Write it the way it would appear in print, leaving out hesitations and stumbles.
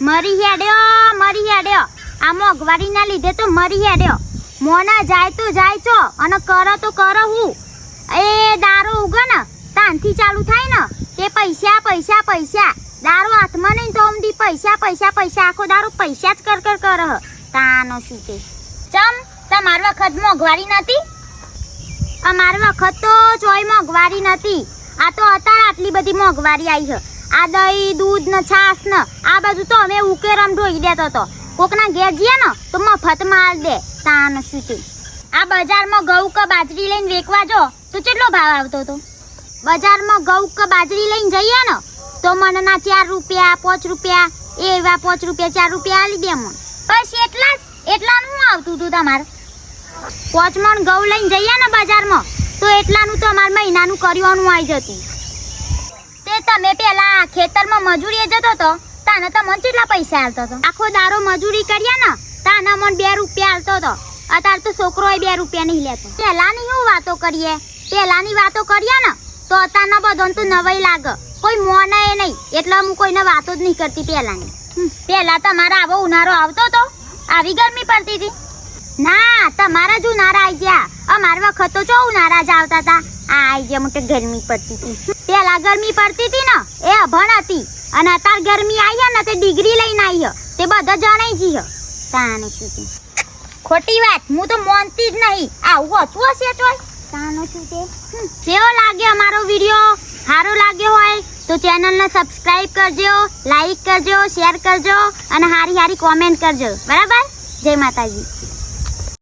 મરી હેડ્યો આ મોંઘવારીના લીધે તો મરી હેડ્યો. મોના જાય તો જાય છો અને કરો તો કરો હું એ દારૂ ઉગે ને તાનથી ચાલુ થાય ને તે પૈસા દારૂ હાથમાં નહીં તો અમથી પૈસા આખો દારૂ પૈસા જ કર તાનો શું તે ચમ તમાર વખત મોંઘવારી નથી? અમાર વખત તો જોઈ મોંઘવારી નથી. આ તો અત્યારે આટલી બધી મોંઘવારી આવી છે. આ દહીં દૂધ ને છાશ ને આ બધું તો અમે ઉકેરમ ઢોઈ દેતો હતો. કોકના ઘેર જઈએ ને તો મફત માલ દે તાન શું તે. આ બજારમાં ઘઉં કે બાજરી લઈને વેચવા જો તો કેટલો ભાવ આવતો હતો? બજારમાં ઘઉં કે બાજરી લઈને જઈએ ને તો મણના 4 રૂપિયા 5 રૂપિયા એવા 5 રૂપિયા 4 રૂપિયા આલી દે મને. બસ એટલાનું શું આવતું હતું તમારે? 5 મણ ઘઉં લઈને જઈએ ને બજારમાં તો એટલાનું તો અમારે મહિનાનું કરવાનું આવી જતું. તે તમે પેલા ખેતરમાં મજૂરીએ જતો તો તાને તમને કેટલા પૈસા આલતો હતો? આખો દારો મજૂરી કર્યા ને તાને મને 2 રૂપિયા આલતો હતો. અત્યારે તો છોકરોએ 2 રૂપિયા નહીં લેતો. પેલાની શું વાતો કરીએ? પેલાની વાતો કરીએ ને તો અત્યારના બધાને તો નવાઈ લાગે. કોઈ મોને નહીં એટલે હું કોઈને વાતો જ નહીં કરતી પેલાની. પેલા તમારા આવો ઉનાળો આવતો તો આવી ગરમી પડતી હતી? ના તમારા જ ઉનાળા આવી ગયા. અમાર વખત તો ચો ઉનાળા જ આવતા હતા. આ આવી ગયા મોટે ગરમી પડતી હતી. પેલા ગરમી પડતી હતી ને એ અભણ હતી અને અત્યારે ગરમી આવી ને તે ડિગ્રી લઈને આવી તે બધા જણાઈ જી તાને શું ખોટી વાત હું તો માનતી જ નહીં. આવું હતું હશે ચોય તાનો શું તે. કેવો લાગ્યો અમારો વિડીયો? સારો લાગ્યો હોય તો ચેનલને સબસ્ક્રાઇબ કરજો, લાઈક કરજો, શેર કરજો અને હારી કોમેન્ટ કરજો. બરાબર? જય માતાજી.